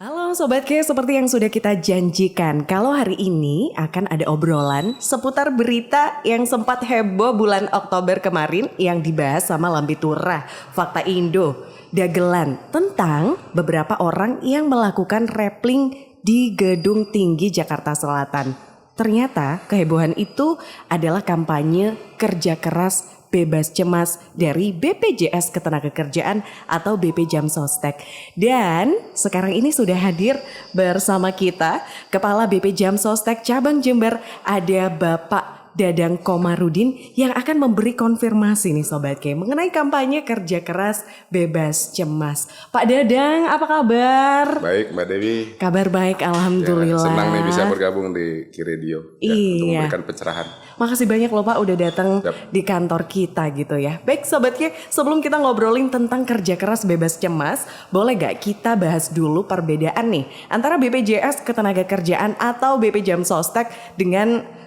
Halo Sobat K, seperti yang sudah kita janjikan, kalau hari ini akan ada obrolan seputar berita yang sempat heboh bulan Oktober kemarin yang dibahas sama Lambe Turah, Fakta Indo, Dagelan, tentang beberapa orang yang melakukan rappling di Gedung Tinggi Jakarta Selatan. Ternyata kehebohan itu adalah kampanye kerja keras bebas cemas dari BPJS Ketenagakerjaan atau BP Jam Sostek. Dan sekarang ini sudah hadir bersama kita Kepala BP Jam Sostek Cabang Jember, ada Bapak Dadang Komarudin yang akan memberi konfirmasi nih Sobat K mengenai kampanye kerja keras bebas cemas. Pak Dadang, apa kabar? Baik Mbak Dewi. Kabar baik, alhamdulillah. Ya, senang nih bisa bergabung di Ki-Radio untuk memberikan pencerahan. Makasih banyak loh Pak udah datang di kantor kita gitu ya. Baik Sobat K, sebelum kita ngobrolin tentang kerja keras bebas cemas, boleh gak kita bahas dulu perbedaan nih antara BPJS Ketenagakerjaan atau BP Jam Sostek dengan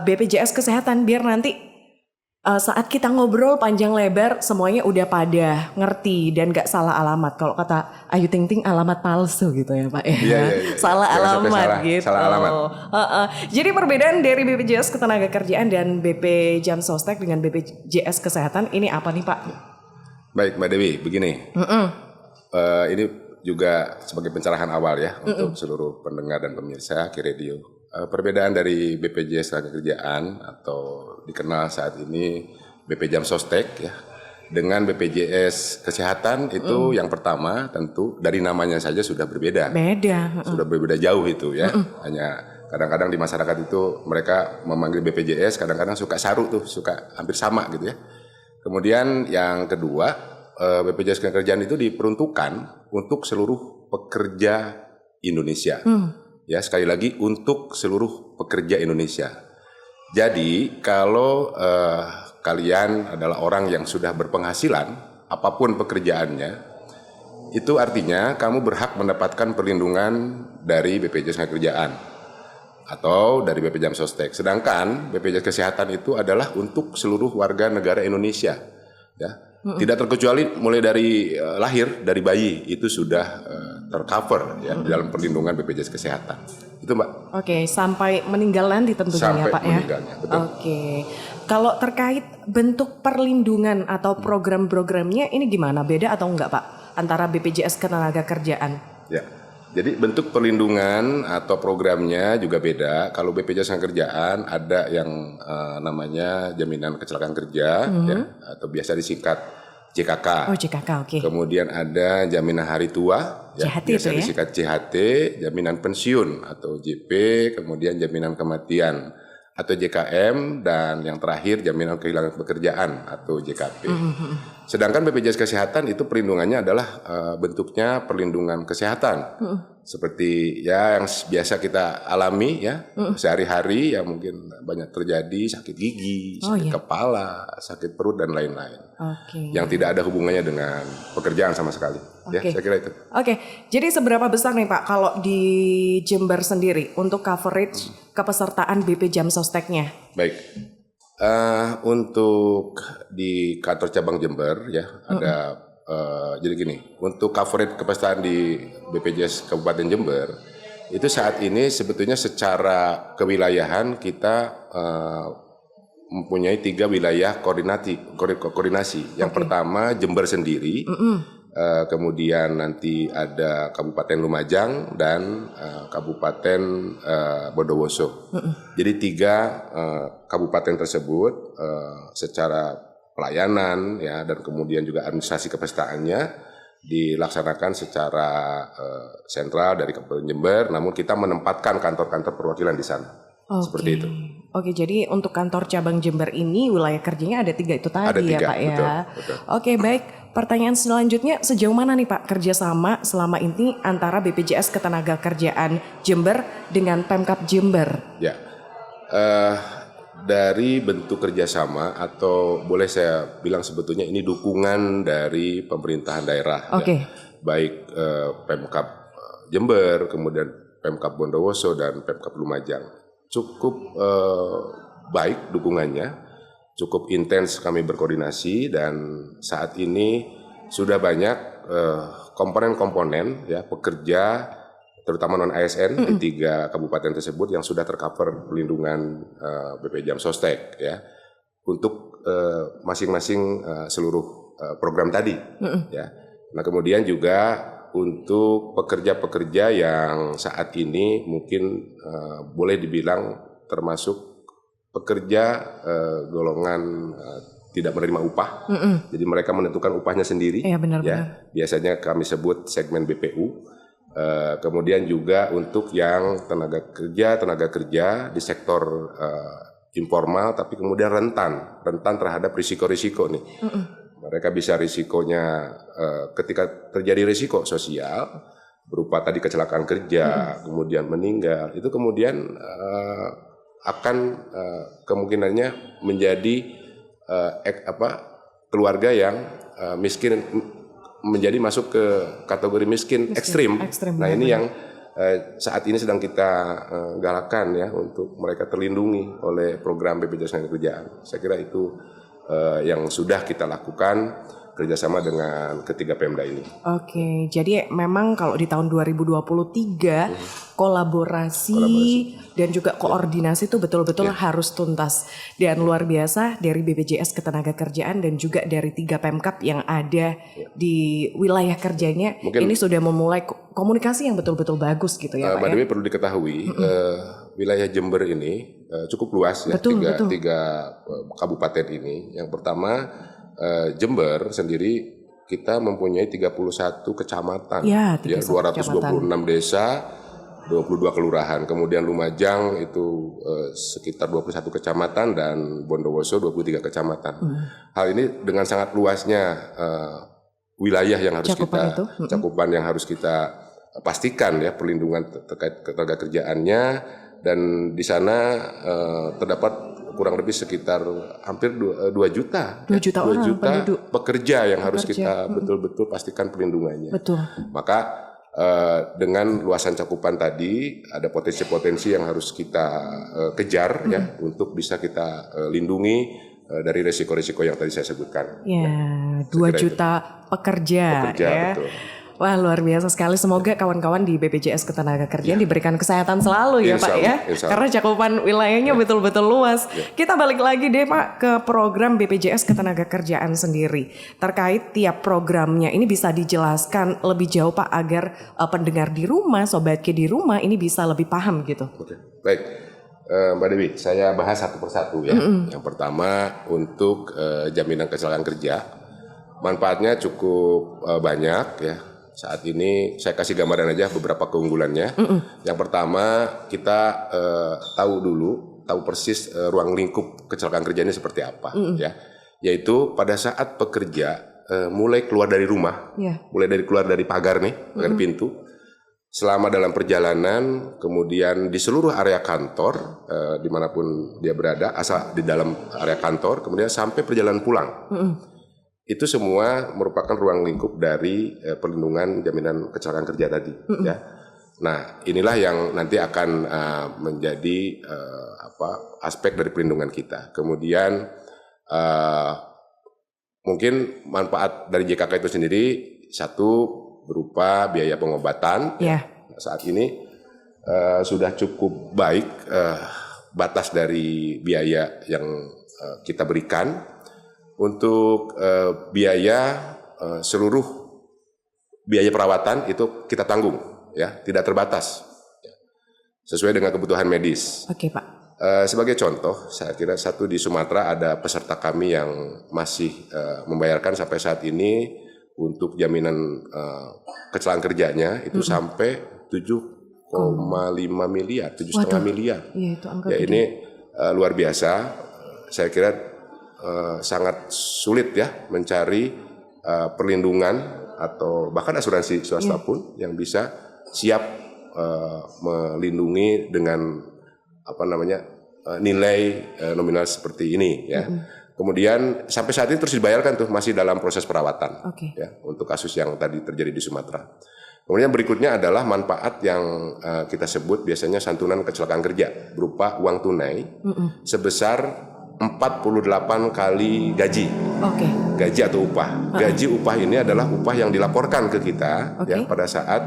BPJS Kesehatan, biar nanti saat kita ngobrol panjang lebar semuanya udah pada ngerti dan gak salah alamat. Kalau kata Ayu Ting Ting, alamat palsu gitu ya Pak ya. Iya. Salah alamat gitu. Salah alamat. Jadi perbedaan dari BPJS Ketenagakerjaan dan BP Jam Sostek dengan BPJS Kesehatan ini apa nih Pak? Baik Mbak Dewi, begini. Ini juga sebagai pencerahan awal ya untuk seluruh pendengar dan pemirsa Ki-Radio. Perbedaan dari BPJS Ketenagakerjaan atau dikenal saat ini BP Jam Sostek ya dengan BPJS Kesehatan itu yang pertama tentu dari namanya saja sudah berbeda. Sudah berbeda jauh itu ya. Hanya kadang-kadang di masyarakat itu mereka memanggil BPJS, kadang-kadang suka saru tuh, suka hampir sama gitu ya. Kemudian yang kedua, BPJS Ketenagakerjaan itu diperuntukkan untuk seluruh pekerja Indonesia. Ya, sekali lagi untuk seluruh pekerja Indonesia. Jadi kalau kalian adalah orang yang sudah berpenghasilan, apapun pekerjaannya, itu artinya kamu berhak mendapatkan perlindungan dari BPJS Ketenagakerjaan atau dari BP Jam Sostek. Sedangkan BPJS Kesehatan itu adalah untuk seluruh warga negara Indonesia. Ya, tidak terkecuali mulai dari lahir, dari bayi itu sudah tercover ya di dalam perlindungan BPJS Kesehatan. Itu Mbak. Oke, sampai meninggal nanti tentunya sampai Pak ya. Meninggalnya, betul. Oke. Kalau terkait bentuk perlindungan atau program-programnya ini gimana? Beda atau enggak Pak antara BPJS Ketenagakerjaan? Ya. Jadi bentuk perlindungan atau programnya juga beda. Kalau BPJS Ketenagakerjaan ada yang namanya jaminan kecelakaan kerja ya, atau biasa disingkat JKK. Oh JKK, oke. Kemudian ada jaminan hari tua, ya, biasa disingkat JHT, jaminan pensiun atau JP, kemudian jaminan kematian atau JKM, dan yang terakhir jaminan kehilangan pekerjaan atau JKP. Sedangkan BPJS Kesehatan itu perlindungannya adalah bentuknya perlindungan kesehatan. Seperti ya yang biasa kita alami ya sehari-hari yang mungkin banyak terjadi, sakit gigi, sakit kepala, sakit perut dan lain-lain. Yang tidak ada hubungannya dengan pekerjaan sama sekali. Ya, saya kira itu. Jadi seberapa besar nih Pak kalau di Jember sendiri untuk coverage kepesertaan BP Jam Sosteknya? Baik. Untuk di kantor cabang Jember ya ada jadi gini, untuk coverage kepesertaan di BPJS Kabupaten Jember itu saat ini sebetulnya secara kewilayahan kita mempunyai 3 wilayah koordinasi. Yang pertama Jember sendiri, kemudian nanti ada Kabupaten Lumajang dan Kabupaten Bondowoso. Jadi 3 kabupaten tersebut secara pelayanan ya dan kemudian juga administrasi kepesertaannya dilaksanakan secara sentral dari Kabupaten Jember, namun kita menempatkan kantor-kantor perwakilan di sana. Seperti itu. Oke, jadi untuk kantor cabang Jember ini wilayah kerjanya ada 3 itu tadi ada 3, ya Pak ya. Betul. Oke, baik. Pertanyaan selanjutnya, sejauh mana nih Pak kerjasama selama ini antara BPJS Ketenagakerjaan Jember dengan Pemkab Jember? Ya, dari bentuk kerjasama atau boleh saya bilang sebetulnya ini dukungan dari pemerintahan daerah. Ya. Baik Pemkab Jember, kemudian Pemkab Bondowoso dan Pemkab Lumajang. Cukup baik dukungannya, cukup intens kami berkoordinasi dan saat ini sudah banyak komponen-komponen ya pekerja terutama non ASN di 3 kabupaten tersebut yang sudah tercover pelindungan BPJS Sostek ya untuk masing-masing seluruh program tadi ya. Nah kemudian juga untuk pekerja-pekerja yang saat ini mungkin boleh dibilang termasuk pekerja golongan tidak menerima upah, jadi mereka menentukan upahnya sendiri. Iya, benar-benar. Ya, biasanya kami sebut segmen BPU. Kemudian juga untuk yang tenaga kerja di sektor informal, tapi kemudian rentan terhadap risiko-risiko nih. Mereka bisa risikonya ketika terjadi risiko sosial berupa tadi kecelakaan kerja, kemudian meninggal, itu kemudian akan kemungkinannya menjadi keluarga yang miskin, menjadi masuk ke kategori miskin ekstrim. Nah ini yang saat ini sedang kita galakkan ya untuk mereka terlindungi oleh program BPJS Ketenagakerjaan. Saya kira itu yang sudah kita lakukan kerjasama dengan ketiga Pemda ini. Oke, jadi memang kalau di tahun 2023 kolaborasi dan juga koordinasi itu betul-betul harus tuntas. Dan luar biasa dari BPJS Ketenagakerjaan dan juga dari 3 Pemkab yang ada di wilayah kerjanya. Mungkin ini sudah memulai komunikasi yang betul-betul bagus gitu ya Pak. Mbak Dewi perlu diketahui wilayah Jember ini cukup luas ya, tiga kabupaten ini. Yang pertama Jember sendiri kita mempunyai 31 kecamatan, ya 226 desa, 22 kelurahan. Kemudian Lumajang itu sekitar 21 kecamatan dan Bondowoso 23 kecamatan. Hal ini dengan sangat luasnya wilayah yang harus cakupan yang harus kita pastikan ya, perlindungan terkait ketenagakerjaannya, dan di sana terdapat kurang lebih sekitar hampir 2 juta pekerja yang harus kita betul-betul pastikan perlindungannya. Betul. Maka dengan luasan cakupan tadi ada potensi-potensi yang harus kita kejar ya untuk bisa kita lindungi dari risiko-risiko yang tadi saya sebutkan. Ya, 2 juta pekerja ya. Betul. Wah, luar biasa sekali. Semoga kawan-kawan di BPJS Ketenagakerjaan diberikan kesehatan selalu ya Pak ya. Karena cakupan wilayahnya betul-betul luas. Kita balik lagi deh Pak ke program BPJS Ketenagakerjaan sendiri. Terkait tiap programnya ini bisa dijelaskan lebih jauh Pak agar pendengar di rumah, sobatki di rumah ini bisa lebih paham gitu. Oke. Baik. Mbak Dewi, saya bahas satu persatu ya. Yang pertama untuk jaminan kecelakaan kerja. Manfaatnya cukup banyak ya. Saat ini saya kasih gambaran aja beberapa keunggulannya. Yang pertama kita tahu persis ruang lingkup kecelakaan kerja ini seperti apa ya. Yaitu pada saat pekerja mulai keluar dari rumah, mulai dari keluar dari pagar nih, pagar pintu, selama dalam perjalanan, kemudian di seluruh area kantor dimanapun dia berada, asal di dalam area kantor, kemudian sampai perjalanan pulang. Itu semua merupakan ruang lingkup dari perlindungan jaminan kecelakaan kerja tadi ya. Nah, inilah yang nanti akan menjadi aspek dari perlindungan kita. Kemudian mungkin manfaat dari JKK itu sendiri, satu berupa biaya pengobatan. Nah, saat ini sudah cukup baik batas dari biaya yang kita berikan. Untuk biaya seluruh biaya perawatan itu kita tanggung ya, tidak terbatas sesuai dengan kebutuhan medis. Oke Pak. Sebagai contoh, saya kira satu di Sumatera ada peserta kami yang masih membayarkan sampai saat ini untuk jaminan kecelakaan kerjanya itu sampai 7,5 miliar, 7,5 miliar. Iya, itu angka gede. Ini luar biasa. Saya kira sangat sulit ya mencari perlindungan atau bahkan asuransi swasta pun yang bisa siap melindungi dengan nilai nominal seperti ini ya. Kemudian sampai saat ini terus dibayarkan tuh, masih dalam proses perawatan ya untuk kasus yang tadi terjadi di Sumatera. Kemudian berikutnya adalah manfaat yang kita sebut biasanya santunan kecelakaan kerja berupa uang tunai sebesar 48 kali gaji. Gaji atau upah. Gaji upah ini adalah upah yang dilaporkan ke kita ya pada saat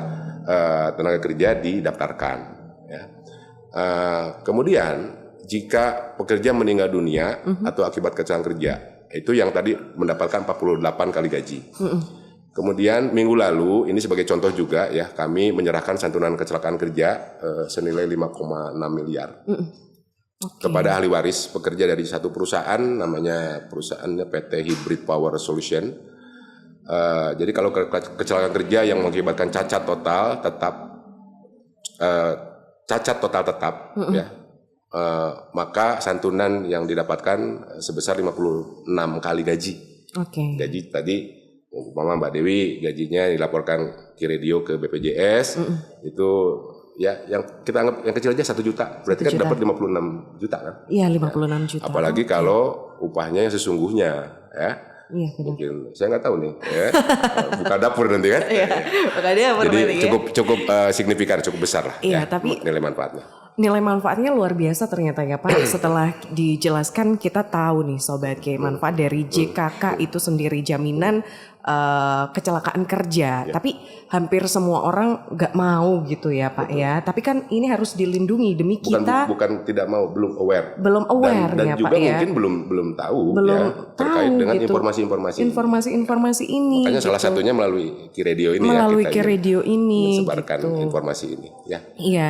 tenaga kerja didaftarkan. Ya. Kemudian jika pekerja meninggal dunia atau akibat kecelakaan kerja, itu yang tadi mendapatkan 48 kali gaji. Kemudian minggu lalu, ini sebagai contoh juga ya, kami menyerahkan santunan kecelakaan kerja senilai 5,6 miliar kepada ahli waris pekerja dari satu perusahaan, namanya perusahaannya PT Hybrid Power Solution. Jadi kalau kecelakaan kerja yang mengakibatkan cacat total tetap, ya, maka santunan yang didapatkan sebesar 56 kali gaji. Gaji tadi umpama Mbak Dewi gajinya dilaporkan Kiredio ke BPJS itu ya yang kita anggap yang kecil aja 1 juta, berarti 1 juta. Kan dapat 56 juta kan? Iya, 56 juta. Apalagi kalau upahnya yang sesungguhnya ya. Iya, mungkin saya nggak tahu nih ya. Buka dapur nanti kan. Iya, buka dapur. Jadi cukup signifikan, cukup besar lah. Iya, ya, tapi nilai manfaatnya. Nilai manfaatnya luar biasa ternyata ya Pak. Setelah dijelaskan kita tahu nih Sobat K, manfaat dari JKK itu sendiri, jaminan kecelakaan kerja. Tapi hampir semua orang nggak mau gitu ya Pak ya. Tapi kan ini harus dilindungi demi kita. Bukan tidak mau, belum aware. Belum aware dan ya juga Pak ya. mungkin belum tahu belum ya terkait tahu dengan gitu. informasi ini. Makanya gitu. Salah satunya melalui Kiredio ini melalui ya. Kiredio ini menyebarkan gitu. Informasi ini ya. Iya.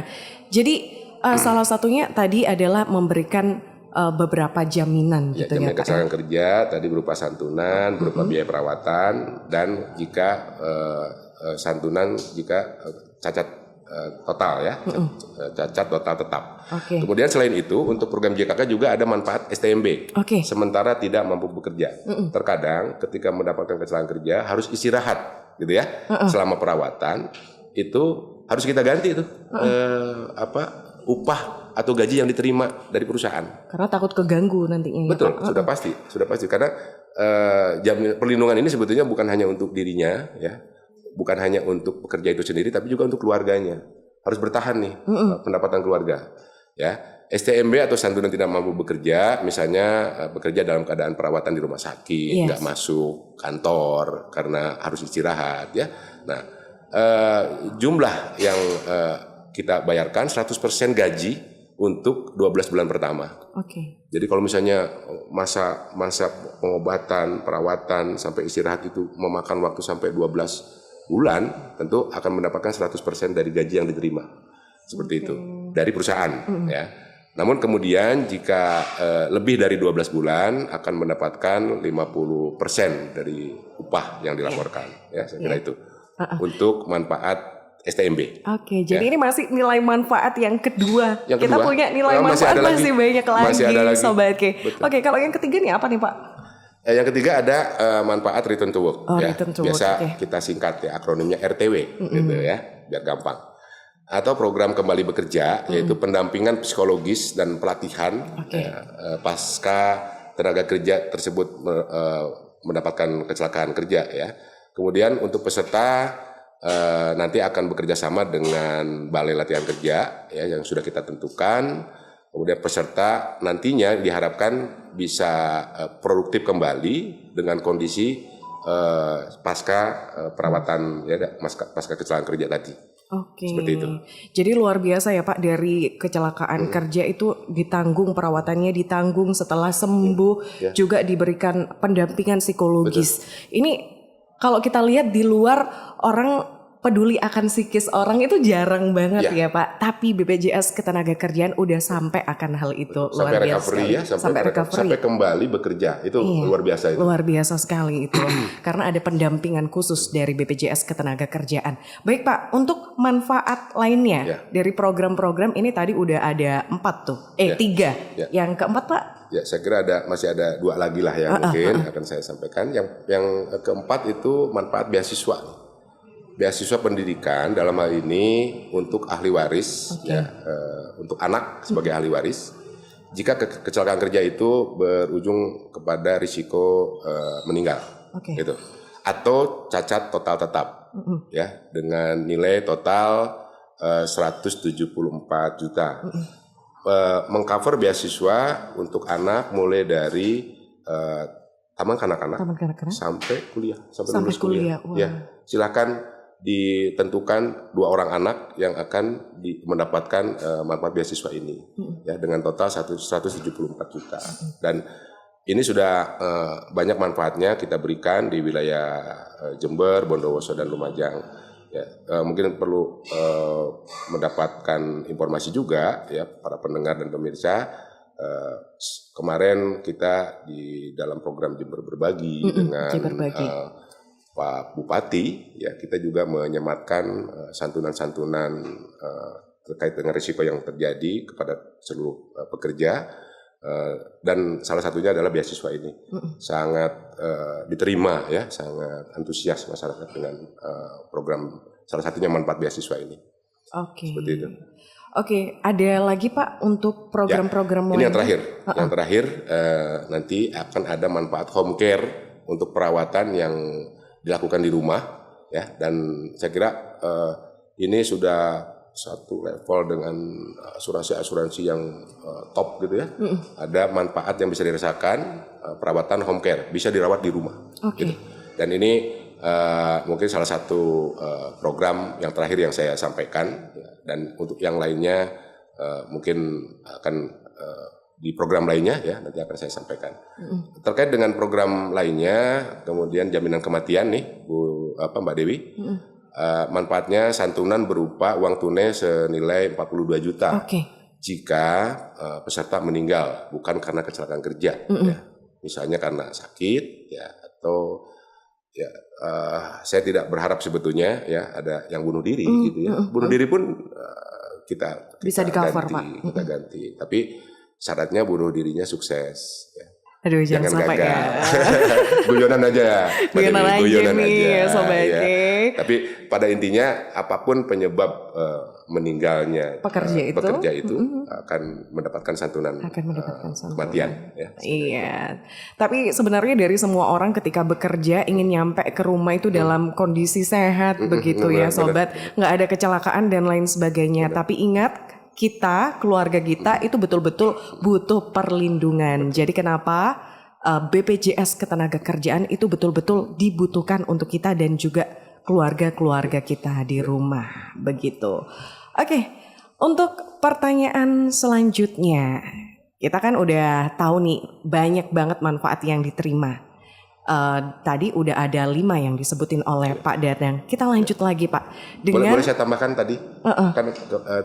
Jadi salah satunya tadi adalah memberikan beberapa jaminan ya, gitu ya Pak. Kecelakaan kerja tadi berupa santunan, berupa biaya perawatan, dan jika santunan jika cacat total ya, cacat total tetap. Kemudian selain itu untuk program JKK juga ada manfaat STMB. Sementara tidak mampu bekerja. Terkadang ketika mendapatkan kecelakaan kerja harus istirahat gitu ya. Selama perawatan itu harus kita ganti itu upah atau gaji yang diterima dari perusahaan. Karena takut keganggu nantinya. Betul, ya, sudah pasti karena perlindungan ini sebetulnya bukan hanya untuk dirinya ya, bukan hanya untuk pekerja itu sendiri, tapi juga untuk keluarganya. Harus bertahan nih pendapatan keluarga. Ya, STMB atau santunan tidak mampu bekerja, misalnya bekerja dalam keadaan perawatan di rumah sakit, nggak masuk kantor karena harus istirahat ya. Nah, jumlah yang kita bayarkan 100% gaji untuk 12 bulan pertama. Jadi kalau misalnya masa pengobatan, perawatan sampai istirahat itu memakan waktu sampai 12 bulan, tentu akan mendapatkan 100% dari gaji yang diterima. Seperti itu dari perusahaan ya. Namun kemudian jika lebih dari 12 bulan akan mendapatkan 50% dari upah yang dilaporkan ya, saya kira itu. Untuk manfaat STMB. Jadi ini masih nilai manfaat yang kedua. Kita punya nilai manfaat masih banyak lagi, Sobat K. Kalau yang ketiga nih apa nih Pak? Yang ketiga ada manfaat return to work. Return to Biasa work, kita singkat ya, akronimnya RTW gitu ya, biar gampang. Atau program kembali bekerja, yaitu pendampingan psikologis dan pelatihan pasca tenaga kerja tersebut mendapatkan kecelakaan kerja ya. Kemudian untuk peserta nanti akan bekerja sama dengan Balai Latihan Kerja ya, yang sudah kita tentukan. Kemudian peserta nantinya diharapkan bisa produktif kembali dengan kondisi pasca perawatan ya, pasca kecelakaan kerja tadi. Seperti itu. Jadi luar biasa ya Pak, dari kecelakaan kerja itu ditanggung, perawatannya ditanggung, setelah sembuh juga diberikan pendampingan psikologis. Ini kalau kita lihat di luar, orang peduli akan psikis orang itu jarang banget ya Pak. Tapi BPJS Ketenagakerjaan udah sampai akan hal itu. Sampai luar biasa recovery ya, sampai kembali bekerja. Itu luar biasa itu. Luar biasa sekali itu. Karena ada pendampingan khusus dari BPJS Ketenagakerjaan. Baik Pak, untuk manfaat lainnya dari program-program ini tadi udah ada 4 tuh. 3. Yang keempat Pak? Ya, saya kira masih ada 2 lagi lah yang mungkin akan saya sampaikan. Yang keempat itu manfaat beasiswa. Beasiswa pendidikan dalam hal ini untuk ahli waris, untuk anak sebagai ahli waris. Jika kecelakaan kerja itu berujung kepada risiko meninggal, gitu, atau cacat total tetap, ya, dengan nilai total 174 juta. Mengcover beasiswa untuk anak mulai dari taman kanak-kanak sampai kuliah, sampai lulus kuliah. Ya, silakan ditentukan 2 orang anak yang akan mendapatkan manfaat beasiswa ini, ya, dengan total 174 juta. Dan ini sudah banyak manfaatnya kita berikan di wilayah Jember, Bondowoso, dan Lumajang. Ya, mungkin perlu mendapatkan informasi juga, ya, para pendengar dan pemirsa. Kemarin kita di dalam program Jember Berbagi dengan Pak Bupati, ya, kita juga menyematkan santunan-santunan terkait dengan risiko yang terjadi kepada seluruh pekerja, dan salah satunya adalah beasiswa ini. Sangat diterima, ya, sangat antusias masyarakat dengan program, salah satunya manfaat beasiswa ini. Oke. Seperti itu. Oke, ada lagi Pak untuk program-program ini yang terakhir. Yang terakhir nanti akan ada manfaat home care untuk perawatan yang dilakukan di rumah, ya. Dan saya kira ini sudah satu level dengan asuransi yang top gitu ya. Ada manfaat yang bisa dirasakan, perawatan home care, bisa dirawat di rumah. Gitu. Dan ini mungkin salah satu program yang terakhir yang saya sampaikan, ya. Dan untuk yang lainnya mungkin akan di program lainnya, ya, nanti akan saya sampaikan. Terkait dengan program lainnya, kemudian jaminan kematian nih, Mbak Dewi, manfaatnya santunan berupa uang tunai senilai 42 juta jika peserta meninggal bukan karena kecelakaan kerja, ya. Misalnya karena sakit, ya, atau ya, saya tidak berharap sebetulnya, ya, ada yang bunuh diri gitu ya. Bunuh diri pun kita bisa di-cover, ganti, Pak. Kita ganti. Tapi syaratnya bunuh dirinya sukses, ya. Aduh, jangan sampai gagal. ya. Guyonan aja. Guyonan aja, Sobat ya. K. Tapi pada intinya apapun penyebab meninggalnya pekerja itu akan mendapatkan santunan, kematian. Ya, iya. Tapi sebenarnya dari semua orang ketika bekerja ingin nyampe ke rumah itu dalam kondisi sehat begitu ya, Sobat. Nggak ada kecelakaan dan lain sebagainya. Tapi ingat, kita, keluarga kita itu betul-betul butuh perlindungan. Jadi kenapa BPJS Ketenagakerjaan itu betul-betul dibutuhkan untuk kita dan juga keluarga-keluarga kita di rumah, begitu. Oke, untuk pertanyaan selanjutnya, kita kan udah tahu nih banyak banget manfaat yang diterima. Tadi udah ada 5 yang disebutin oleh Pak Dadang. Kita lanjut lagi, Pak. Boleh saya tambahkan tadi? Kan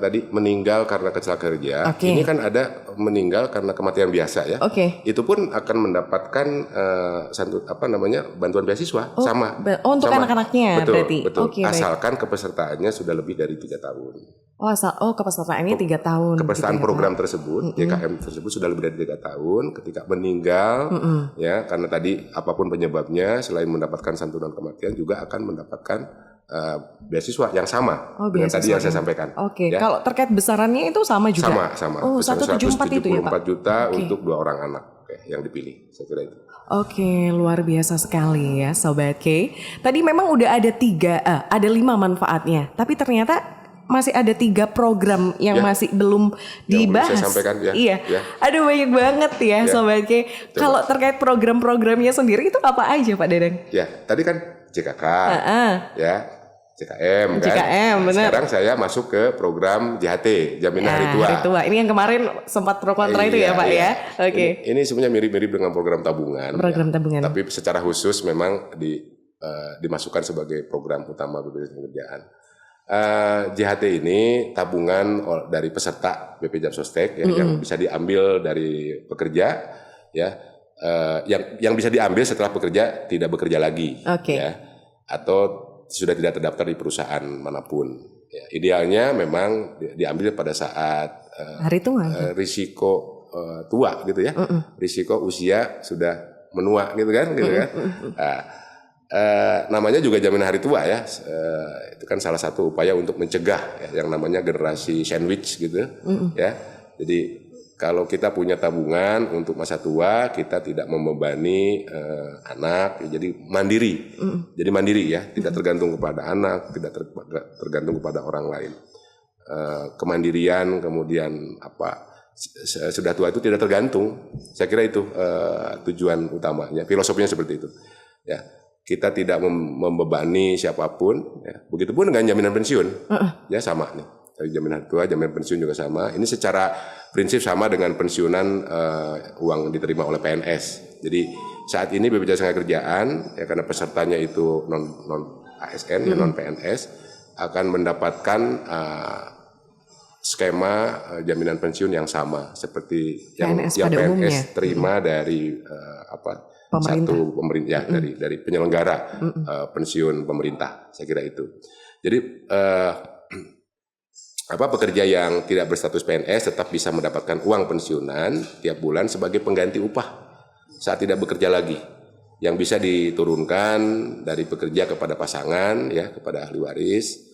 tadi meninggal karena kecelakaan kerja. Ini kan ada meninggal karena kematian biasa, ya. Itu pun akan mendapatkan bantuan beasiswa, sama. Untuk anak-anaknya berarti. Betul. Asalkan kepesertaannya sudah lebih dari 3 tahun. Kepesertaannya 3 tahun. Kepesertaan program tersebut, JKM tersebut sudah lebih dari 3 tahun. Ketika meninggal, ya, karena tadi apapun penyebabnya, selain mendapatkan santunan kematian juga akan mendapatkan beasiswa yang sama dengan tadi yang saya sampaikan. Ya. Kalau terkait besarannya itu sama juga? Sama. 174 itu ya, Pak? juta untuk 2 orang anak yang dipilih, saya kira itu. Luar biasa sekali ya, Sobat K. Tadi memang udah ada 5 manfaatnya, tapi ternyata masih ada 3 program yang masih belum dibahas. Saya sampaikan, ya. Iya. Ya. Aduh, banyak banget ya, Sobat K. Kalau terkait program-programnya sendiri itu apa aja, Pak Dadang? Ya, tadi kan JKK, ya, JKM kan. JKM, benar. Sekarang saya masuk ke program JHT, Jaminan Hari Tua. Hari Tua. Ini yang kemarin sempat pro kontra itu ya, Pak, ya. Ini sebenarnya mirip-mirip dengan program tabungan. Tabungan. Tapi secara khusus memang dimasukkan sebagai program utama BPJS Ketenagakerjaan. JHT ini tabungan dari peserta BPJS Sostek, ya, yang bisa diambil dari pekerja, ya, yang bisa diambil setelah pekerja tidak bekerja lagi, ya, atau sudah tidak terdaftar di perusahaan manapun. Ya, idealnya memang diambil pada saat hari tua, risiko tua gitu ya, risiko usia sudah menua gitu kan. Namanya juga jaminan hari tua, ya. Itu kan salah satu upaya untuk mencegah, ya, yang namanya generasi sandwich gitu, ya. Jadi kalau kita punya tabungan untuk masa tua, kita tidak membebani anak, ya, jadi mandiri. Jadi mandiri, ya, tidak tergantung kepada anak, tidak tergantung kepada orang lain. Kemandirian, kemudian sudah tua itu tidak tergantung. Saya kira itu tujuan utamanya, filosofinya seperti itu, ya. kita tidak membebani siapapun. Ya. Begitupun dengan jaminan pensiun, ya sama nih. Dari jaminan tua, jaminan pensiun juga sama. Ini secara prinsip sama dengan pensiunan uang diterima oleh PNS. Jadi saat ini BPJS Ketenagakerjaan, ya karena pesertanya itu non ASN, ya non PNS, akan mendapatkan skema jaminan pensiun yang sama seperti PNS yang pada PNS umumnya. terima dari satu pemerintah dari penyelenggara pensiun pemerintah, saya kira itu. Jadi pekerja yang tidak berstatus PNS tetap bisa mendapatkan uang pensiunan tiap bulan sebagai pengganti upah saat tidak bekerja lagi, yang bisa diturunkan dari pekerja kepada pasangan, ya kepada ahli waris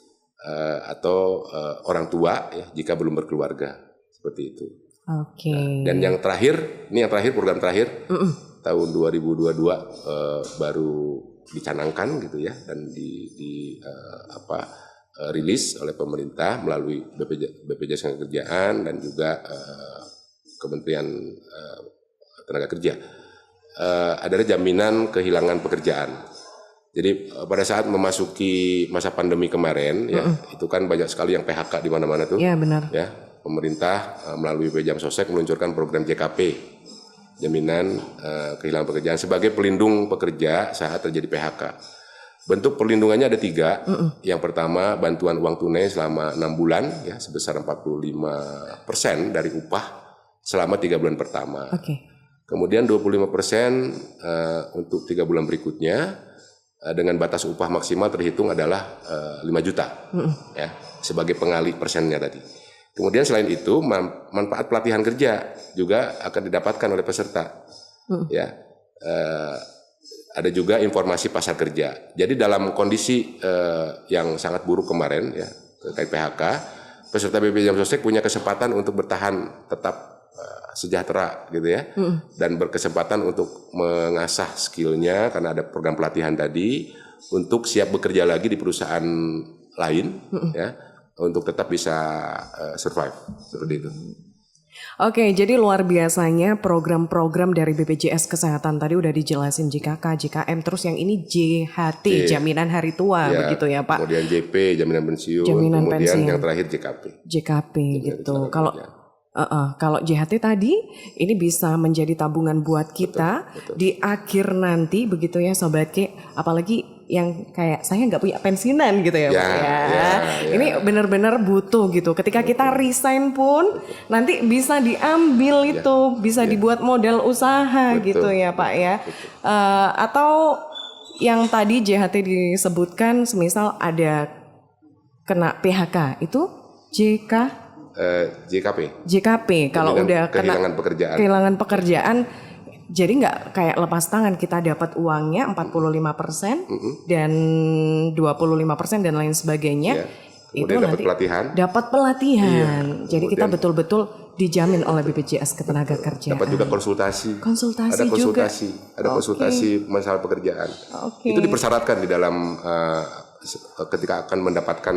atau orang tua, ya jika belum berkeluarga, seperti itu. Oke. Dan yang terakhir, program terakhir tahun 2022 baru dicanangkan gitu ya, dan rilis oleh pemerintah melalui BPJS Ketenagakerjaan dan juga Kementerian Tenaga Kerja, adalah jaminan kehilangan pekerjaan. Jadi pada saat memasuki masa pandemi kemarin, ya itu kan banyak sekali yang PHK di mana-mana tuh. Iya benar. Ya, pemerintah melalui BPJS Sostek meluncurkan program JKP, jaminan kehilangan pekerjaan sebagai pelindung pekerja saat terjadi PHK. Bentuk perlindungannya ada 3. Yang pertama, bantuan uang tunai selama 6 bulan, ya sebesar 45% dari upah selama 3 bulan pertama. Kemudian 25% untuk 3 bulan berikutnya, dengan batas upah maksimal terhitung adalah 5 juta, ya sebagai pengalih persennya tadi. Kemudian selain itu manfaat pelatihan kerja juga akan didapatkan oleh peserta, ya. Ada juga informasi pasar kerja. Jadi dalam kondisi yang sangat buruk kemarin, ya terkait PHK, peserta BPJS Sostek punya kesempatan untuk bertahan tetap sejahtera gitu ya, dan berkesempatan untuk mengasah skillnya karena ada program pelatihan tadi untuk siap bekerja lagi di perusahaan lain, ya untuk tetap bisa survive seperti itu. Oke, jadi luar biasanya program-program dari BPJS Kesehatan tadi udah dijelasin JKK, JKM, terus yang ini JHT, Jaminan Hari Tua, ya, begitu ya Pak. Kemudian JP, Jaminan Pensiun, kemudian yang terakhir JKP. JKP gitu. Kalau JHT tadi ini bisa menjadi tabungan buat kita di akhir nanti begitu ya Sobat K, apalagi yang kayak saya nggak punya pensiunan gitu ya, Pak ya. Ini benar-benar butuh gitu. Ketika kita resign pun nanti bisa diambil itu, bisa dibuat modal usaha gitu ya Pak ya. Atau yang tadi JHT disebutkan, semisal ada kena PHK itu JKP kalau udah kehilangan pekerjaan, jadi nggak kayak lepas tangan, kita dapat uangnya 45% dan 25% dan lain sebagainya. Itu nanti dapat pelatihan. Jadi kita betul-betul dijamin oleh BPJS Ketenagakerjaan. Dapat juga konsultasi ada konsultasi masalah pekerjaan. Itu dipersyaratkan di dalam ketika akan mendapatkan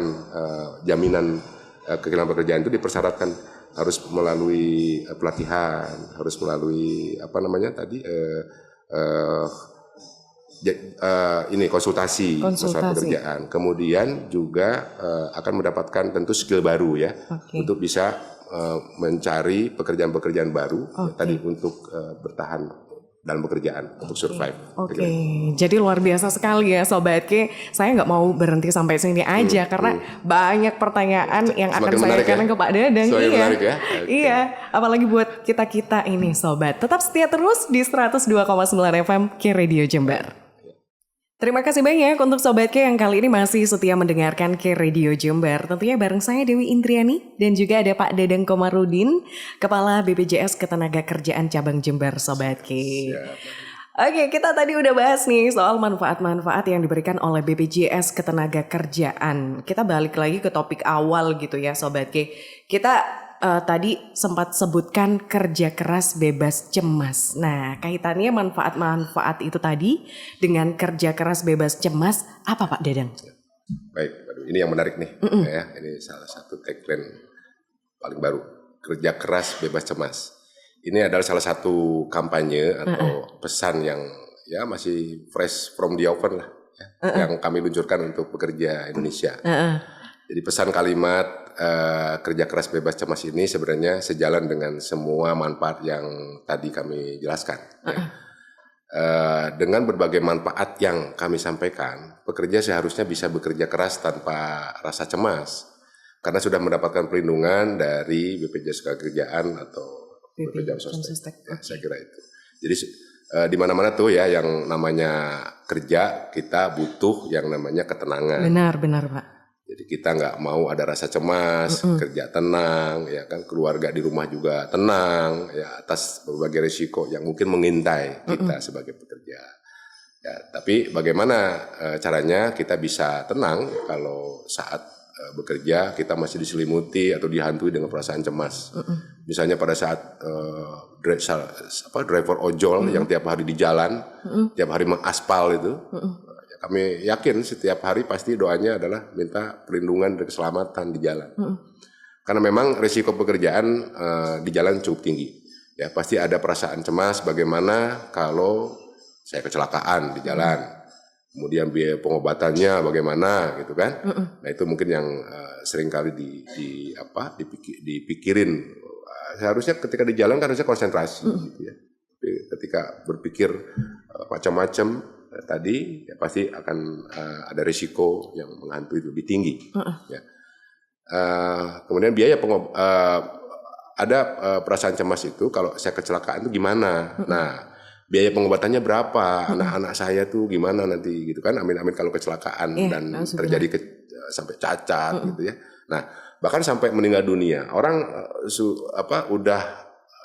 jaminan kehilangan pekerjaan, itu dipersyaratkan harus melalui pelatihan, harus melalui konsultasi masalah pekerjaan. Kemudian juga akan mendapatkan tentu skill baru ya, untuk bisa mencari pekerjaan-pekerjaan baru tadi untuk bertahan dalam pekerjaan untuk survive. Jadi luar biasa sekali ya Sobat K. Saya nggak mau berhenti sampai sini aja karena banyak pertanyaan yang akan saya tanyakan ke Pak Dadang. Menarik ya? Iya, apalagi buat kita-kita ini Sobat. Tetap setia terus di 102,9 FM K Radio Jember. Terima kasih banyak untuk Sobat K yang kali ini masih setia mendengarkan K Radio Jember. Tentunya bareng saya Dewi Indriani dan juga ada Pak Dadang Komarudin, Kepala BPJS Ketenagakerjaan Cabang Jember, Sobat K. Oke, kita tadi udah bahas nih soal manfaat-manfaat yang diberikan oleh BPJS Ketenagakerjaan. Kita balik lagi ke topik awal gitu ya Sobat K. Kita tadi sempat sebutkan kerja keras bebas cemas. Nah, kaitannya manfaat-manfaat itu tadi dengan kerja keras bebas cemas apa Pak Dadang? Baik, ini yang menarik nih. Ya, ini salah satu tagline paling baru, kerja keras bebas cemas. Ini adalah salah satu kampanye atau pesan ya masih fresh from the oven lah ya, yang kami luncurkan untuk pekerja Indonesia. Jadi pesan kalimat kerja keras bebas cemas ini sebenarnya sejalan dengan semua manfaat yang tadi kami jelaskan. Ya. Dengan berbagai manfaat yang kami sampaikan, pekerja seharusnya bisa bekerja keras tanpa rasa cemas karena sudah mendapatkan perlindungan dari BPJS Ketenagakerjaan atau BPJS Sostek. Ya, saya kira itu. Jadi di mana-mana tuh ya yang namanya kerja kita butuh yang namanya ketenangan. Benar Pak. Jadi kita nggak mau ada rasa cemas, kerja tenang, ya kan, keluarga di rumah juga tenang, ya atas berbagai risiko yang mungkin mengintai kita sebagai pekerja. Ya, tapi bagaimana caranya kita bisa tenang kalau saat bekerja kita masih diselimuti atau dihantui dengan perasaan cemas. Misalnya pada saat driver ojol yang tiap hari di jalan, tiap hari mengaspal itu. Kami yakin setiap hari pasti doanya adalah minta perlindungan dan keselamatan di jalan. Karena memang risiko pekerjaan di jalan cukup tinggi. Ya, pasti ada perasaan cemas bagaimana kalau saya kecelakaan di jalan. Kemudian biaya pengobatannya bagaimana gitu kan. Nah, itu mungkin yang seringkali dipikirin. Seharusnya ketika di jalan kan harusnya konsentrasi gitu ya. Tapi ketika berpikir macam-macam tadi ya pasti akan ada risiko yang menghantui lebih tinggi. Ya. Kemudian biaya ada perasaan cemas itu kalau saya kecelakaan itu gimana? Nah, biaya pengobatannya berapa? Anak-anak saya tuh gimana nanti gitu kan? Amin-amin kalau kecelakaan dan terjadi sampai cacat gitu ya. Nah, bahkan sampai meninggal dunia. Orang udah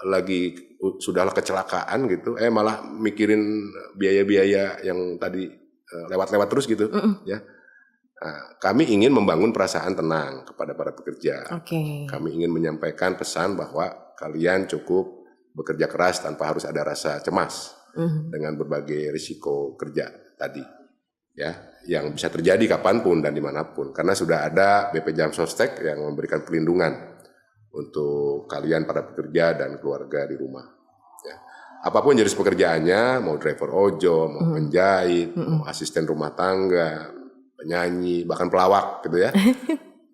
lagi sudahlah kecelakaan gitu, malah mikirin biaya-biaya yang tadi lewat-lewat terus gitu, ya. Nah, kami ingin membangun perasaan tenang kepada para pekerja. Kami ingin menyampaikan pesan bahwa kalian cukup bekerja keras tanpa harus ada rasa cemas dengan berbagai risiko kerja tadi, ya, yang bisa terjadi kapanpun dan dimanapun. Karena sudah ada BPJS Sostek yang memberikan perlindungan untuk kalian para pekerja dan keluarga di rumah. Ya. Apapun jenis pekerjaannya, mau driver ojol, mau penjahit, mau asisten rumah tangga, penyanyi, bahkan pelawak gitu ya,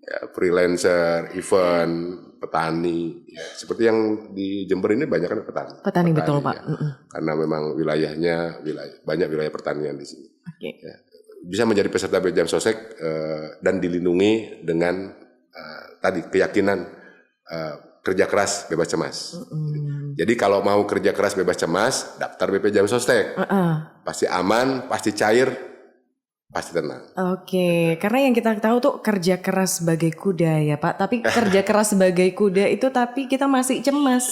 ya freelancer, event, petani. Ya. Seperti yang di Jember ini banyak kan petani. Petani betul Pak. Ya. Karena memang wilayahnya banyak wilayah pertanian di sini. Ya. Bisa menjadi peserta BPJS Sostek dan dilindungi dengan tadi keyakinan kerja keras bebas cemas. Jadi kalau mau kerja keras bebas cemas, daftar BPJS Sostek. Pasti aman, pasti cair, pasti tenang. Karena yang kita tahu tuh kerja keras sebagai kuda ya Pak. Tapi kerja keras sebagai kuda itu tapi kita masih cemas.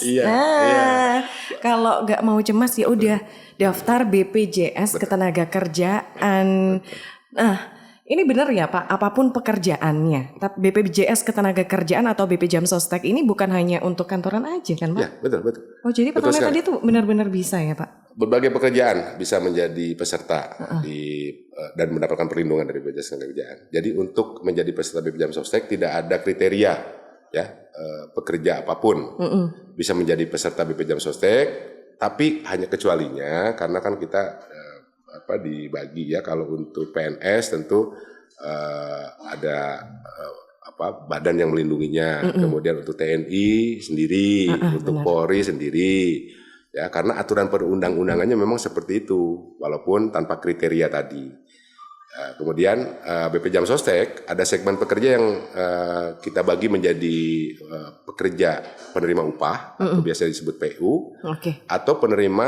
Kalau nggak mau cemas ya udah daftar BPJS Ketenagakerjaan. Ini benar ya Pak, apapun pekerjaannya, tapi BPJS Ketenagakerjaan atau BPJS Sostek ini bukan hanya untuk kantoran aja kan Pak? Ya, betul. Oh jadi pertama tadi tuh benar-benar bisa ya Pak? Berbagai pekerjaan bisa menjadi peserta dan mendapatkan perlindungan dari BPJS Ketenagakerjaan. Jadi untuk menjadi peserta BPJS Sostek tidak ada kriteria ya, pekerja apapun bisa menjadi peserta BPJS Sostek, tapi hanya kecualinya karena kan kita dibagi ya, kalau untuk PNS tentu ada badan yang melindunginya, kemudian untuk TNI sendiri, untuk Polri sendiri, ya karena aturan perundang-undangannya memang seperti itu, walaupun tanpa kriteria tadi. Kemudian BPJS Sostek ada segmen pekerja yang kita bagi menjadi pekerja penerima upah atau biasa disebut PU, atau penerima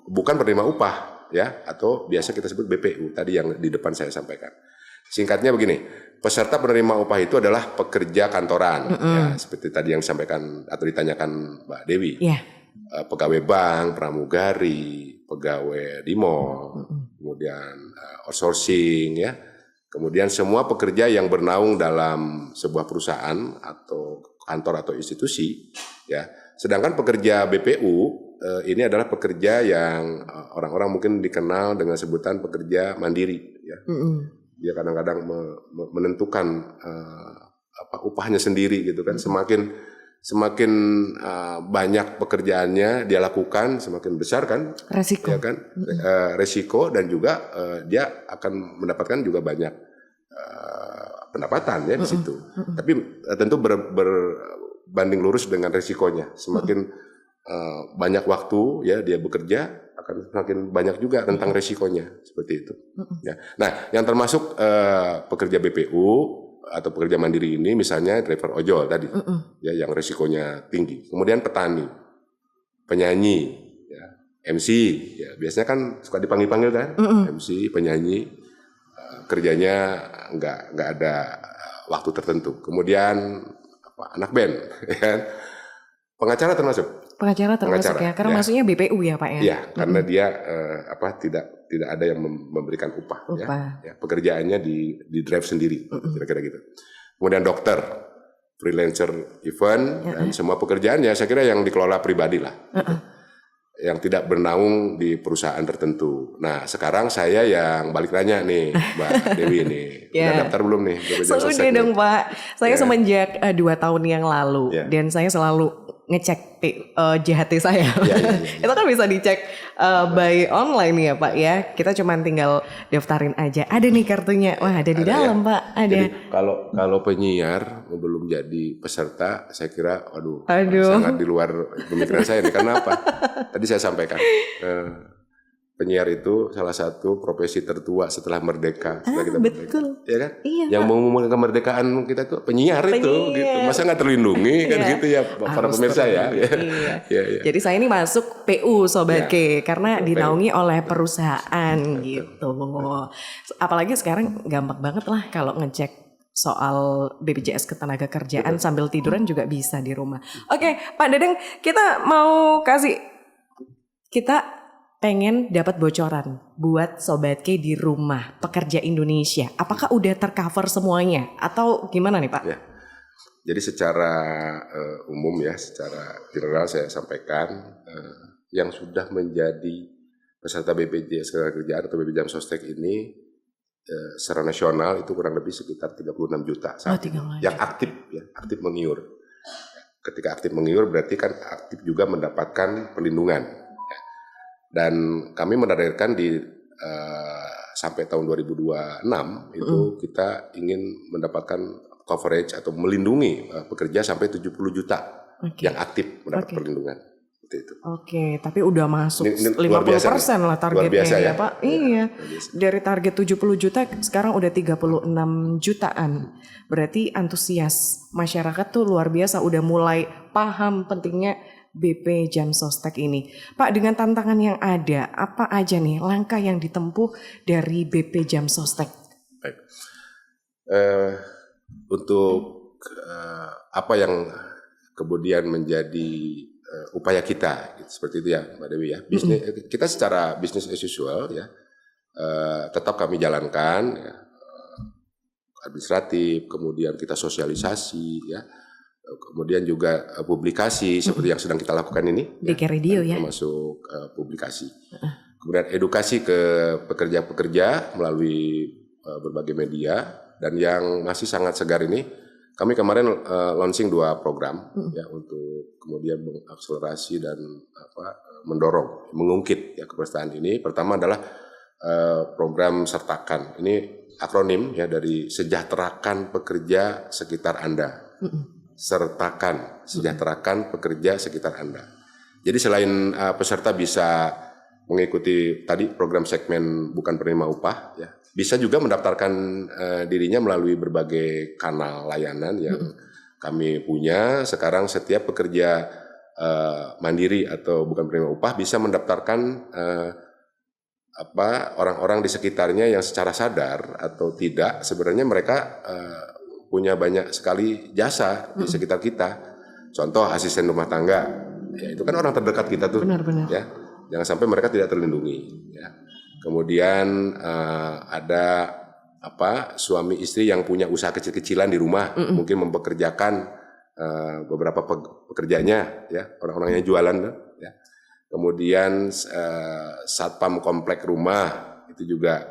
bukan penerima upah. Ya, atau biasa kita sebut BPU tadi yang di depan saya sampaikan. Singkatnya begini, peserta penerima upah itu adalah pekerja kantoran, ya, seperti tadi yang disampaikan atau ditanyakan Mbak Dewi. Pegawai bank, pramugari, pegawai di mall, kemudian outsourcing, ya, kemudian semua pekerja yang bernaung dalam sebuah perusahaan atau kantor atau institusi, ya. Sedangkan pekerja BPU ini adalah pekerja yang orang-orang mungkin dikenal dengan sebutan pekerja mandiri, ya. Dia kadang-kadang menentukan upahnya sendiri gitu kan. semakin banyak pekerjaannya dia lakukan, semakin besar kan Resiko. ya kan resiko, dan juga dia akan mendapatkan juga banyak pendapatan ya di situ. Tapi tentu berbanding lurus dengan resikonya. Semakin banyak waktu ya dia bekerja, akan semakin banyak juga tentang resikonya, seperti itu. Ya. Nah, yang termasuk pekerja BPU atau pekerja mandiri ini, misalnya driver ojol tadi, ya yang resikonya tinggi. Kemudian petani, penyanyi, ya, MC, ya biasanya kan suka dipanggil-panggil kan, MC, penyanyi, kerjanya nggak ada waktu tertentu. Kemudian anak band, ya kan? Pengacara termasuk. Pengacara ya, karena ya. maksudnya BPU ya Pak ya. Iya, karena dia tidak ada yang memberikan upah. Ya. Pekerjaannya di drive sendiri, kira-kira gitu. Kemudian dokter, freelancer event, dan semua pekerjaannya saya kira yang dikelola pribadi lah, gitu. Yang tidak bernaung di perusahaan tertentu. Nah, sekarang saya yang balik nanya nih, Mbak Dewi nih, udah daftar belum nih? Sudah dong Pak, saya semenjak 2 tahun yang lalu, dan saya selalu ngecek JHT saya. Itu kan bisa dicek by online ya Pak ya. Kita cuma tinggal daftarin aja. Ada nih kartunya. Wah, ada di dalam ya? Pak. Ada. Jadi kalau penyiar belum jadi peserta, saya kira sangat di luar pemikiran saya nih. Karena apa? Tadi saya sampaikan. Penyiar itu salah satu profesi tertua setelah merdeka. Setelah kita betul. Merdeka. Ya kan? Iya, yang mengumumkan kemerdekaan kita tuh penyiar itu. Gitu. Masa nggak terlindungi kan gitu ya para pemirsa ya. Iya. Jadi saya ini masuk PU Sobat K karena dinaungi oleh perusahaan gitu. Apalagi sekarang gampang banget lah kalau ngecek soal BPJS Ketenagakerjaan sambil tiduran juga bisa di rumah. Oke, Pak Dadang, kita pengen dapat bocoran buat Sobat K di rumah, pekerja Indonesia. Apakah udah tercover semuanya atau gimana nih Pak? Ya. Jadi secara umum ya, secara general saya sampaikan yang sudah menjadi peserta BPJS Ketenagakerjaan atau BPJS Sostek ini secara nasional itu kurang lebih sekitar 36 juta saat ini. Yang aktif mengiur. Ketika aktif mengiur berarti kan aktif juga mendapatkan perlindungan. Dan kami menargetkan sampai tahun 2026 itu kita ingin mendapatkan coverage atau melindungi pekerja sampai 70 juta yang aktif mendapat perlindungan. Itu. Oke, tapi udah masuk ini 50% lah targetnya ya Pak. Iya, dari target 70 juta sekarang udah 36 jutaan. Berarti antusias masyarakat tuh luar biasa, udah mulai paham pentingnya BP Jam Sostek ini. Pak, dengan tantangan yang ada, apa aja nih langkah yang ditempuh dari BP Jam Sostek? Baik. Untuk apa yang kemudian menjadi upaya kita, seperti itu ya Mbak Dewi ya. Kita secara business as usual ya, tetap kami jalankan ya, administratif, kemudian kita sosialisasi ya. Kemudian juga publikasi seperti yang sedang kita lakukan ini, DK Radio ya, termasuk publikasi. Kemudian edukasi ke pekerja-pekerja melalui berbagai media, dan yang masih sangat segar ini, kami kemarin launching 2 program ya untuk kemudian mengakselerasi dan mendorong, mengungkit ya kepesertaan ini. Pertama adalah program Sertakan. Ini akronim ya dari sejahterakan pekerja sekitar Anda. Sertakan, sejahterakan pekerja sekitar Anda. Jadi selain peserta bisa mengikuti tadi program segmen bukan penerima upah, ya, bisa juga mendaftarkan dirinya melalui berbagai kanal layanan yang kami punya. Sekarang setiap pekerja mandiri atau bukan penerima upah bisa mendaftarkan orang-orang di sekitarnya yang secara sadar atau tidak sebenarnya mereka punya banyak sekali jasa di sekitar kita. Contoh asisten rumah tangga, ya itu kan orang terdekat kita tuh. Benar-benar. Ya, jangan sampai mereka tidak terlindungi. Ya. Kemudian ada suami istri yang punya usaha kecil-kecilan di rumah, mungkin mempekerjakan beberapa pekerjanya, ya orang-orang yang jualan, ya. Kemudian satpam komplek rumah itu juga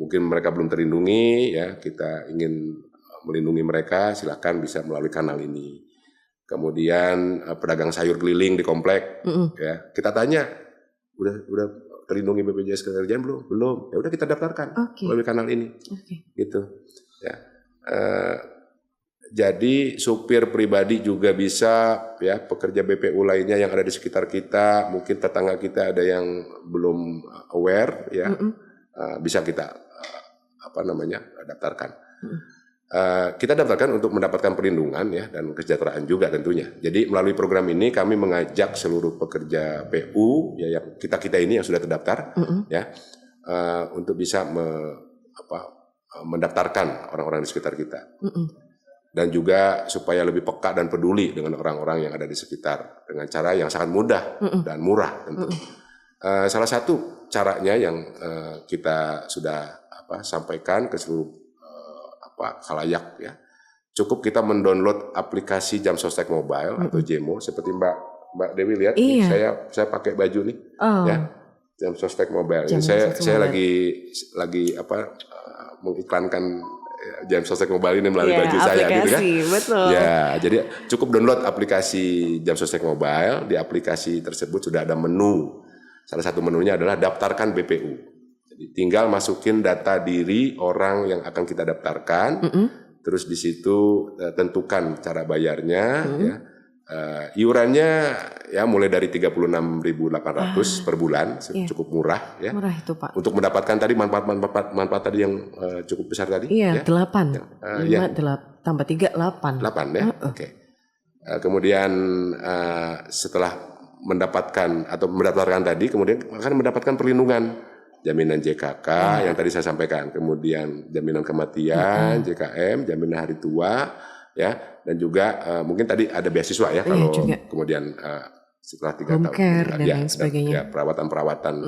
mungkin mereka belum terlindungi, ya kita ingin melindungi mereka, silakan bisa melalui kanal ini. kemudian pedagang sayur keliling di komplek, ya kita tanya udah terlindungi BPJS Ketenagakerjaan belum, ya udah kita daftarkan melalui kanal ini, gitu, ya. Jadi supir pribadi juga bisa, ya, pekerja BPU lainnya yang ada di sekitar kita, mungkin tetangga kita ada yang belum aware, ya, bisa kita daftarkan. Kita daftarkan untuk mendapatkan perlindungan, ya, dan kesejahteraan juga tentunya. Jadi melalui program ini kami mengajak seluruh pekerja PU, ya, yang kita ini yang sudah terdaftar, ya, untuk bisa mendaftarkan orang-orang di sekitar kita. Dan juga supaya lebih peka dan peduli dengan orang-orang yang ada di sekitar dengan cara yang sangat mudah dan murah tentu. Salah satu caranya yang kita sudah sampaikan ke seluruh khalayak, ya, cukup kita mendownload aplikasi Jam Sostek Mobile atau JEMO, seperti Mbak Dewi lihat, saya pakai baju nih, ya, Jam Sostek Mobile. Saya lagi mengiklankan Jam Sostek Mobile ini melalui baju saya, gitu kan? Betul. Ya, jadi cukup download aplikasi Jam Sostek Mobile. Di aplikasi tersebut sudah ada menu. Salah satu menunya adalah daftarkan BPU. Jadi tinggal masukin data diri orang yang akan kita daftarkan. Terus di situ tentukan cara bayarnya, ya. Iurannya ya mulai dari 36.800 per bulan, cukup murah, ya. Murah itu, Pak. Untuk mendapatkan tadi manfaat tadi yang cukup besar tadi. Iya, ya? 8. 5 tambah 3 8. 8, ya. Oke. Kemudian setelah mendapatkan tadi, kemudian akan mendapatkan perlindungan, jaminan JKK yang tadi saya sampaikan, kemudian jaminan kematian, JKM, jaminan hari tua, ya, dan juga mungkin tadi ada beasiswa, ya, kalau kemudian setelah 3 tahun dan lain sebagainya, ya, perawatan.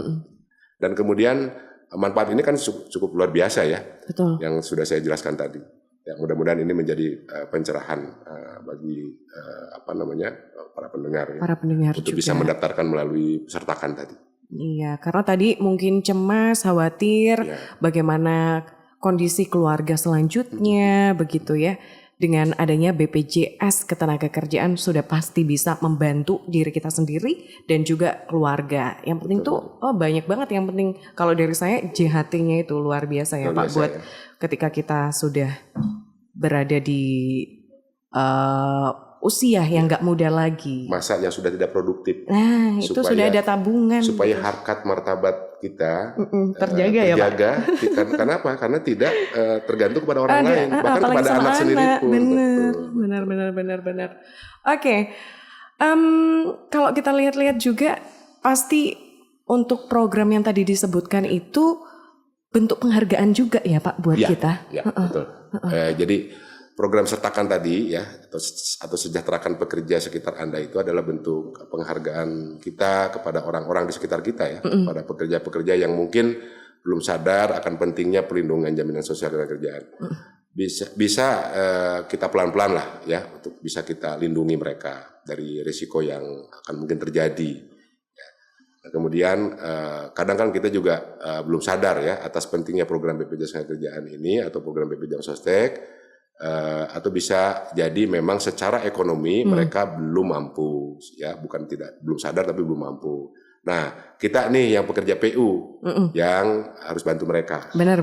Dan kemudian manfaat ini kan cukup luar biasa, ya. Betul. Yang sudah saya jelaskan tadi. Ya, mudah-mudahan ini menjadi pencerahan bagi para pendengar, ya, para pendengar untuk juga bisa mendaftarkan melalui pesertakan tadi. Iya, karena tadi mungkin cemas, khawatir, bagaimana kondisi keluarga selanjutnya, begitu, ya. Dengan adanya BPJS Ketenagakerjaan sudah pasti bisa membantu diri kita sendiri dan juga keluarga. Yang penting banyak banget. Yang penting kalau dari saya JHT-nya itu luar biasa, ya, Pak. Buat ketika kita sudah berada di usia yang nggak muda lagi. Masa yang sudah tidak produktif. Nah, itu sudah ada tabungan. Supaya harkat martabat kita terjaga. Ya, Pak. Kenapa? Karena tidak tergantung kepada orang lain, bahkan kepada anak sendiri pun. Benar. Oke. Kalau kita lihat-lihat juga pasti untuk program yang tadi disebutkan itu bentuk penghargaan juga, ya, Pak, buat kita. Ya, betul. Jadi program sertakan tadi, ya, atau sejahterakan pekerja sekitar Anda itu adalah bentuk penghargaan kita kepada orang-orang di sekitar kita, ya, pada pekerja-pekerja yang mungkin belum sadar akan pentingnya perlindungan jaminan sosial ketenagakerjaan. Bisa kita pelan-pelan lah, ya, untuk bisa kita lindungi mereka dari risiko yang akan mungkin terjadi. Ya. Nah, kemudian kadang kan kita juga belum sadar, ya, atas pentingnya program BPJS Ketenagakerjaan ini atau program BPJS Sostek. Atau bisa jadi memang secara ekonomi mereka belum mampu, ya, bukan belum sadar tapi belum mampu. Nah, kita nih yang pekerja PU yang harus bantu mereka. Benar.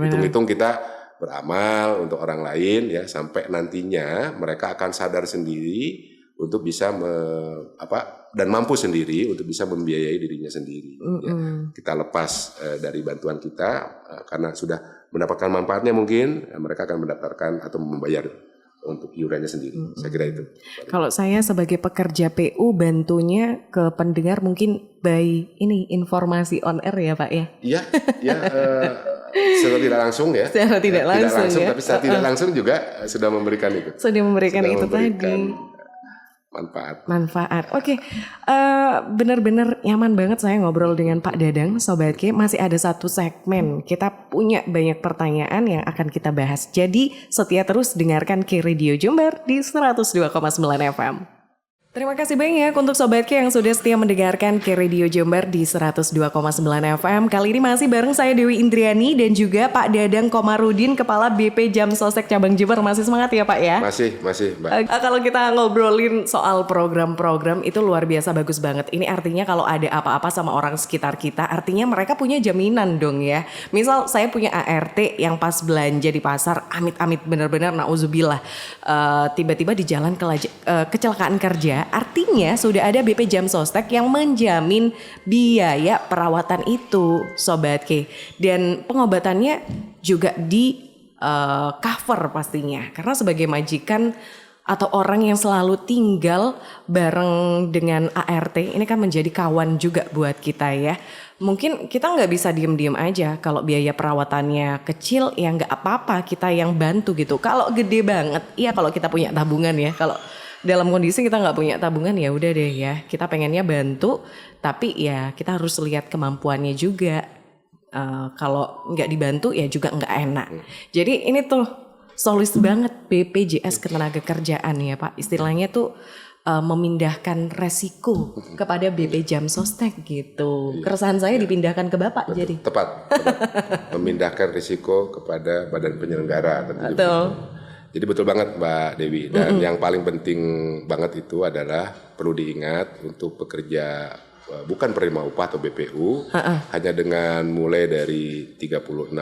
Hitung-hitung kita beramal untuk orang lain, ya, sampai nantinya mereka akan sadar sendiri untuk bisa dan mampu sendiri untuk bisa membiayai dirinya sendiri. Ya. Kita lepas dari bantuan kita karena sudah mendapatkan manfaatnya, mungkin mereka akan mendaftarkan atau membayar untuk iurannya sendiri. Saya kira itu. Kalau saya sebagai pekerja PU bantunya ke pendengar mungkin by ini informasi on air, ya, Pak, ya. Iya, secara tidak langsung, ya. Secara tidak langsung, ya. Tapi secara tidak langsung juga sudah memberikan itu. Sudah memberikan tadi. Manfaat. Oke. Benar-benar nyaman banget saya ngobrol dengan Pak Dadang, Sobat K. Masih ada satu segmen. Kita punya banyak pertanyaan yang akan kita bahas. Jadi setia terus dengarkan K Radio Jember di 102,9 FM. Terima kasih banyak untuk Sobat K yang sudah setia mendengarkan K Radio Jember di 102,9 FM. Kali ini masih bareng saya Dewi Indriani dan juga Pak Dadang Komarudin, Kepala BP Jam Sostek Cabang Jember. Masih semangat ya Pak ya? Masih Mbak. Kalau kita ngobrolin soal program-program itu luar biasa bagus banget. Ini artinya kalau ada apa-apa sama orang sekitar kita, artinya mereka punya jaminan dong ya. Misal saya punya ART yang pas belanja di pasar, amit-amit benar-benar nauzubillah, tiba-tiba di jalan kecelakaan kerja. Artinya sudah ada BP Jam Sostek yang menjamin biaya perawatan itu Sobat K. Dan pengobatannya juga di cover pastinya. Karena sebagai majikan atau orang yang selalu tinggal bareng dengan ART, ini kan menjadi kawan juga buat kita ya. Mungkin kita nggak bisa diem-diem aja kalau biaya perawatannya kecil ya nggak apa-apa, kita yang bantu gitu. Kalau gede banget, ya kalau kita punya tabungan ya. Kalau dalam kondisi kita nggak punya tabungan ya udah deh ya, kita pengennya bantu, tapi ya kita harus lihat kemampuannya juga. Kalau nggak dibantu ya juga nggak enak. Jadi ini tuh solusi banget BPJS Ketenagakerjaan ya Pak. Istilahnya tuh memindahkan resiko kepada BP Jam Sostek gitu. Keresahan saya dipindahkan ke Bapak. Betul, jadi. Tepat. Memindahkan risiko kepada badan penyelenggara. Betul. Jadi betul banget Mbak Dewi. Dan yang paling penting banget itu adalah perlu diingat untuk pekerja bukan penerima upah atau BPU, hanya dengan mulai dari 36.800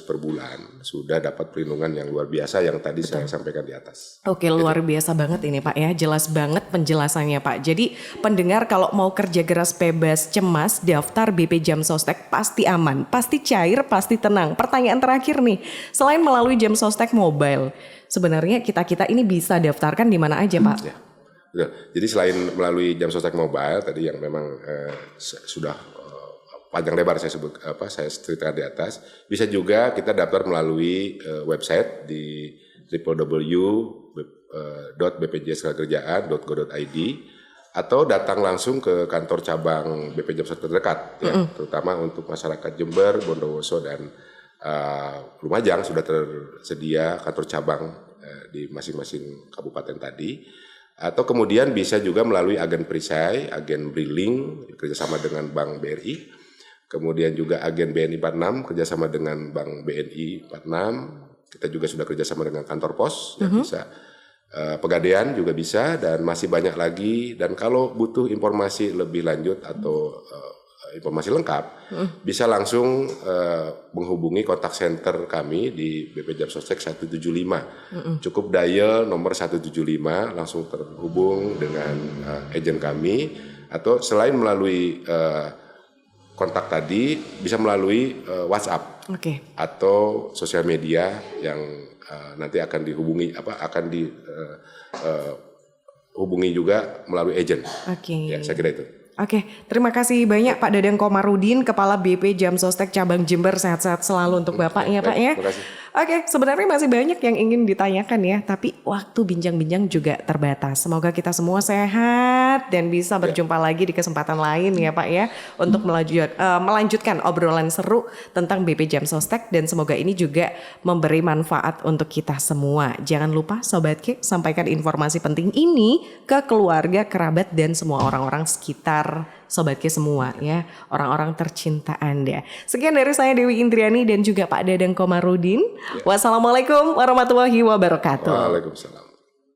per bulan sudah dapat perlindungan yang luar biasa yang tadi saya sampaikan di atas. Oke, luar biasa banget ini Pak ya, jelas banget penjelasannya Pak. Jadi pendengar kalau mau kerja keras bebas cemas, daftar BP Jam Sostek pasti aman, pasti cair, pasti tenang. Pertanyaan terakhir nih, selain melalui Jam Sostek mobile, sebenarnya kita ini bisa daftarkan di mana aja Pak? Ya. Jadi selain melalui Jam Sostek Mobile tadi yang memang sudah panjang lebar saya sebut saya ceritakan di atas, bisa juga kita daftar melalui website di www.bpjsketenagakerjaan.go.id atau datang langsung ke kantor cabang BP Jam Sostek terdekat ya, terutama untuk masyarakat Jember, Bondowoso dan Lumajang sudah tersedia kantor cabang di masing-masing kabupaten tadi. Atau kemudian bisa juga melalui agen perisai, agen Briling kerjasama dengan Bank BRI, kemudian juga agen BNI 46 kerjasama dengan Bank BNI 46, kita juga sudah kerjasama dengan kantor pos, ya bisa, Pegadaian juga bisa, dan masih banyak lagi. Dan kalau butuh informasi lebih lanjut atau informasi lengkap, bisa langsung menghubungi kontak center kami di BP Jam Sostek 175. Cukup dial nomor 175, langsung terhubung dengan agen kami, atau selain melalui kontak tadi, bisa melalui WhatsApp atau sosial media yang nanti akan dihubungi hubungi juga melalui agen. Ya, saya kira itu. Oke, terima kasih banyak Pak Dadang Komarudin, Kepala BP Jam Sostek Cabang Jember. Sehat-sehat selalu untuk Bapak ya Pak ya. Terima kasih. Oke, sebenarnya masih banyak yang ingin ditanyakan ya, tapi waktu bincang-bincang juga terbatas. Semoga kita semua sehat dan bisa berjumpa lagi di kesempatan lain ya Pak ya, untuk melanjutkan obrolan seru tentang BP Jam Sostek, dan semoga ini juga memberi manfaat untuk kita semua. Jangan lupa Sobat K, sampaikan informasi penting ini ke keluarga, kerabat, dan semua orang-orang sekitar Sobat K semua ya, orang-orang tercinta Anda. Sekian dari saya Dewi Indriani dan juga Pak Dadang Komarudin. Wassalamualaikum warahmatullahi wabarakatuh. Waalaikumsalam.